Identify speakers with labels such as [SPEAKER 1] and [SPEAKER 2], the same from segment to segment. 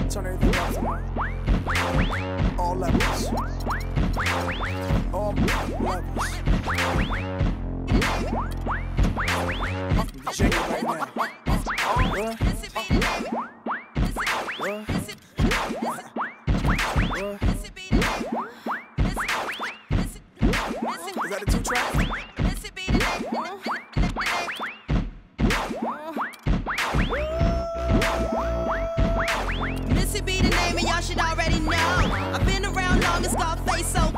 [SPEAKER 1] Turn everything up tonight. All levels. All levels. Shake it right now. What? What? Is that a 2-track?
[SPEAKER 2] Missy be the name and y'all should already know. I've been around long as Scarface, so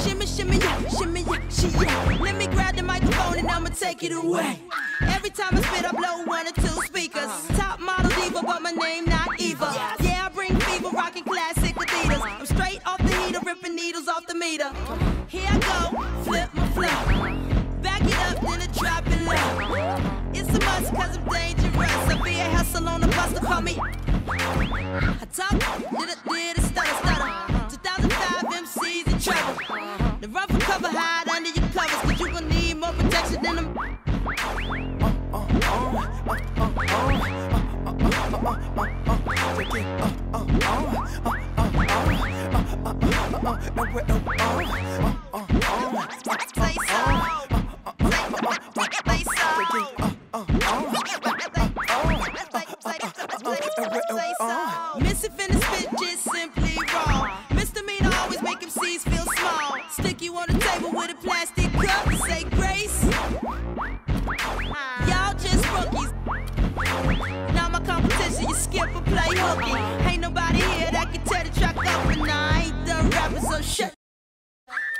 [SPEAKER 2] shimmy, shimmy, yeah, shimmy, yeah, she, yeah. Let me grab the microphone and I'ma take it away. Every time I spit, I blow 1 or 2 speakers. Top model diva, but my name not Eva. Yeah, I bring fever, rocking classic Adidas. I'm straight off the heater, ripping needles off the meter. Here I go, flip my flow. Back it up, then I drop it low. It's a must, cause I'm dangerous. I be a hustle on the bus to call me. I talk, did a stutter. 2005 MCs in trouble. The run for cover, hide under your covers, cause you gon' need more protection than them. Missy finna spit just simply wrong. Misdemeanor always make MCs feel small. Stick you on the table with a plastic cup and say grace. Y'all just rookies. Now my competition, you skip or play hooky. Ain't nobody here that can tear the track up, and I ain't done rapping, so shut.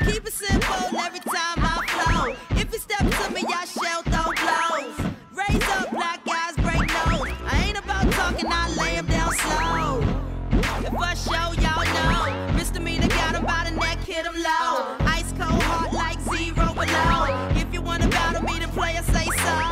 [SPEAKER 2] Keep it simple every time I flow. If you step to me, y'all shall throw blows. Raise up, black guys break nose. I ain't about talking, I lay him down slow. If I show, y'all know. Misdemeanor got him by the neck, hit him low. Ice cold, heart like 0 below. If you wanna battle me, then play, I say so.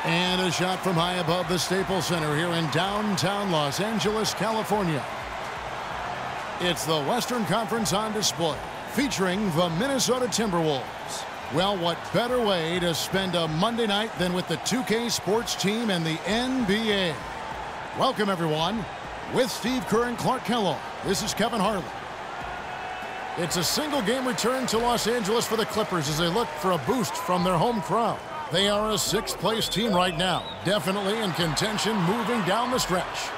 [SPEAKER 3] And a shot from high above the Staples Center here in downtown Los Angeles, California. It's the Western Conference on display, featuring the Minnesota Timberwolves. Well, what better way to spend a Monday night than with the 2K sports team and the NBA? Welcome, everyone. With Steve Kerr and Clark Kellogg, this is Kevin Harlan. It's a single-game return to Los Angeles for the Clippers as they look for a boost from their home crowd. They are a 6th-place team right now, definitely in contention moving down the stretch.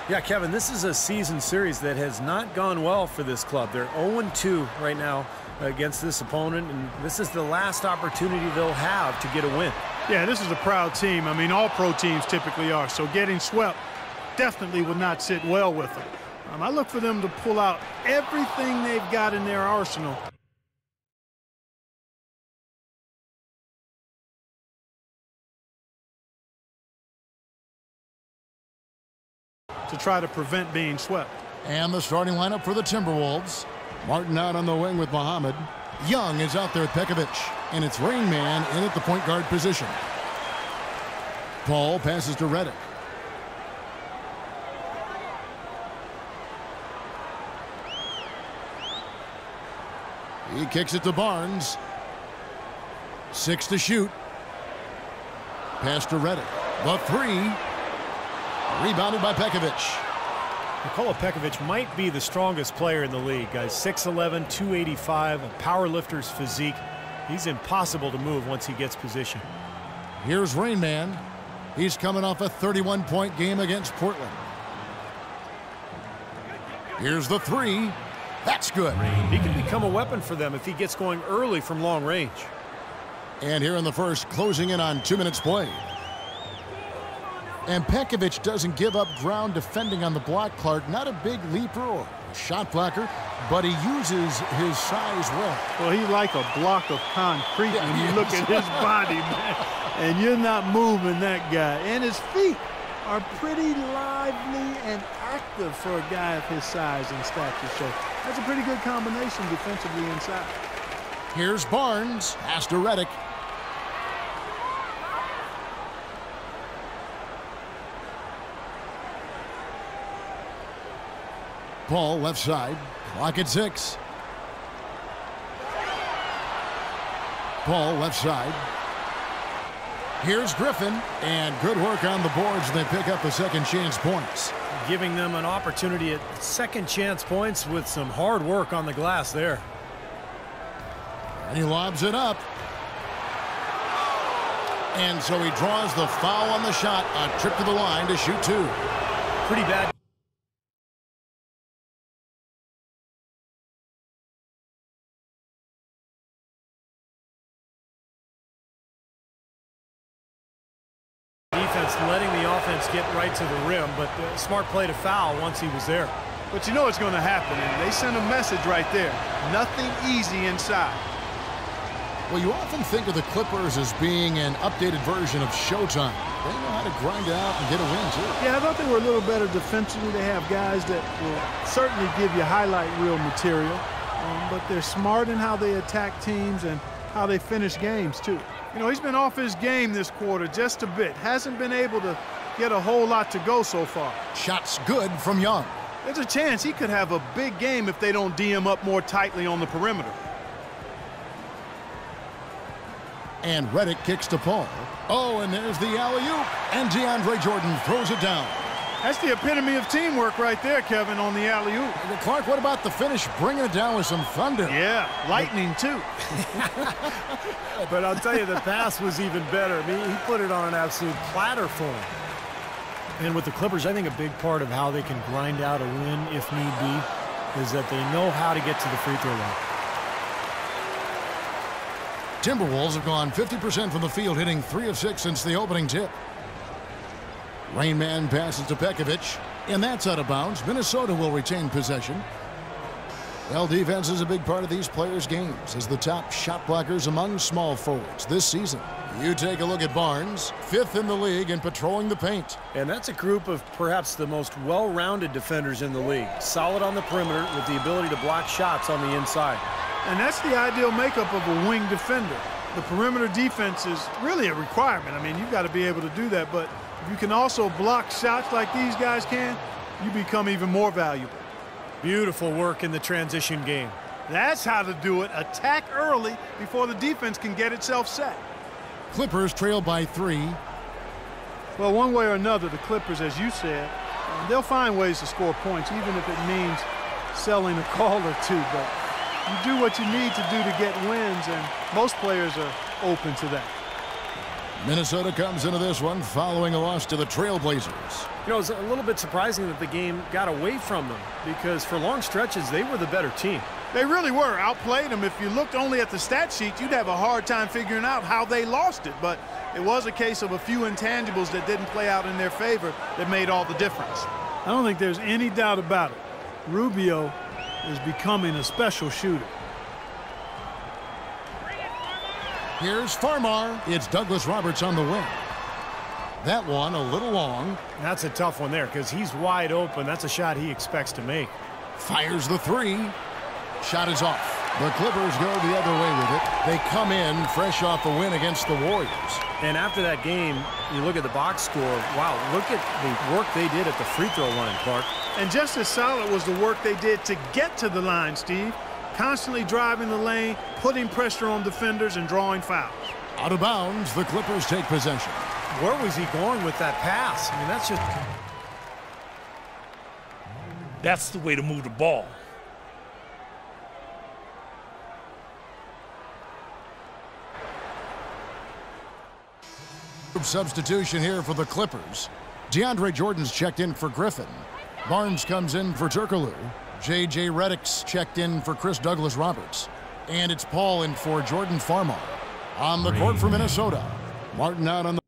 [SPEAKER 4] Yeah, Kevin, this is a season series that has not gone well for this club. They're 0-2 right now against this opponent, and this is the last opportunity they'll have to get a win.
[SPEAKER 5] Yeah, this is a proud team. I mean, all pro teams typically are, so getting swept definitely would not sit well with them. I look for them to pull out everything they've got in their arsenal to try to prevent being swept.
[SPEAKER 3] And the starting lineup for the Timberwolves. Martin out on the wing with Muhammad. Young is out there with Pekovic. And it's Rain Man in at the point guard position. Paul passes to Redick. He kicks it to Barnes. 6 to shoot. Pass to Redick. The 3. Rebounded by Pekovic.
[SPEAKER 4] Nikola Pekovic might be the strongest player in the league, guys. 6'11", 285, a power lifter's physique. He's impossible to move once he gets position.
[SPEAKER 3] Here's Rain Man. He's coming off a 31-point game against Portland. Here's the three. That's good.
[SPEAKER 4] He can become a weapon for them if he gets going early from long range.
[SPEAKER 3] And here in the first, closing in on 2 minutes played. And Pekovic doesn't give up ground defending on the block, Clark. Not a big leaper or a shot blocker, but he uses his size well.
[SPEAKER 5] Well, he's like a block of concrete when you look at his body, man. And you're not moving that guy. And his feet are pretty lively and active for a guy of his size and stature. So that's a pretty good combination defensively inside.
[SPEAKER 3] Here's Barnes. Pass to Redick. Paul left side. Clock at 6. Paul left side. Here's Griffin, and good work on the boards. They pick up the second chance points.
[SPEAKER 4] Giving them an opportunity at second chance points with some hard work on the glass there.
[SPEAKER 3] And he lobs it up. And so he draws the foul on the shot. A trip to the line to shoot 2.
[SPEAKER 4] Pretty bad. Defense letting the offense get right to the rim, but smart play to foul once he was there.
[SPEAKER 5] But you know what's going to happen, and they send a message right there. Nothing easy inside.
[SPEAKER 3] Well, you often think of the Clippers as being an updated version of Showtime. They know how to grind out and get a win, too.
[SPEAKER 5] Yeah, I thought they were a little better defensively. They have guys that will certainly give you highlight reel material, but they're smart in how they attack teams and how they finish games, too. You know, he's been off his game this quarter just a bit. Hasn't been able to get a whole lot to go so far.
[SPEAKER 3] Shots good from Young.
[SPEAKER 5] There's a chance he could have a big game if they don't D him up more tightly on the perimeter.
[SPEAKER 3] And Redick kicks to Paul. Oh, and there's the alley-oop. And DeAndre Jordan throws it down.
[SPEAKER 5] That's the epitome of teamwork right there, Kevin, on the alley-oop.
[SPEAKER 3] Clark, what about the finish? Bringing it down with some thunder.
[SPEAKER 5] Yeah, lightning, too.
[SPEAKER 4] But I'll tell you, the pass was even better. I mean, he put it on an absolute platter for him. And with the Clippers, I think a big part of how they can grind out a win, if need be, is that they know how to get to the free throw line.
[SPEAKER 3] Timberwolves have gone 50% from the field, hitting 3 of 6 since the opening tip. Rain Man passes to Pekovic, and that's out of bounds. Minnesota will retain possession. Well, defense is a big part of these players' games as the top shot blockers among small forwards this season. You take a look at Barnes, 5th in the league in patrolling the paint.
[SPEAKER 4] And that's a group of perhaps the most well-rounded defenders in the league. Solid on the perimeter with the ability to block shots on the inside.
[SPEAKER 5] And that's the ideal makeup of a wing defender. The perimeter defense is really a requirement. I mean, you've got to be able to do that, but if you can also block shots like these guys can, you become even more valuable.
[SPEAKER 4] Beautiful work in the transition game.
[SPEAKER 5] That's how to do it. Attack early before the defense can get itself set.
[SPEAKER 3] Clippers trail by 3.
[SPEAKER 5] Well, one way or another, the Clippers, as you said, they'll find ways to score points, even if it means selling a call or two. But you do what you need to do to get wins, and most players are open to that.
[SPEAKER 3] Minnesota comes into this one following a loss to the Trailblazers.
[SPEAKER 4] You know, it's a little bit surprising that the game got away from them because for long stretches, they were the better team.
[SPEAKER 5] They really were. Outplayed them. If you looked only at the stat sheet, you'd have a hard time figuring out how they lost it. But it was a case of a few intangibles that didn't play out in their favor that made all the difference. I don't think there's any doubt about it. Rubio is becoming a special shooter.
[SPEAKER 3] Here's Farmar. It's Douglas Roberts on the wing. That one a little long.
[SPEAKER 4] That's a tough one there because he's wide open. That's a shot he expects to make.
[SPEAKER 3] Fires the 3. Shot is off. The Clippers go the other way with it. They come in fresh off a win against the Warriors.
[SPEAKER 4] And after that game, you look at the box score. Wow, look at the work they did at the free throw line, Clark.
[SPEAKER 5] And just as solid was the work they did to get to the line, Steve. Constantly driving the lane, putting pressure on defenders, and drawing fouls.
[SPEAKER 3] Out of bounds, the Clippers take possession.
[SPEAKER 4] Where was he going with that pass? I mean, that's just...
[SPEAKER 6] That's the way to move the ball.
[SPEAKER 3] Substitution here for the Clippers. DeAndre Jordan's checked in for Griffin. Barnes comes in for Turkoglu. J.J. Redick's checked in for Chris Douglas-Roberts. And it's Paul in for Jordan Farmar. On the court for Minnesota, Martin out on the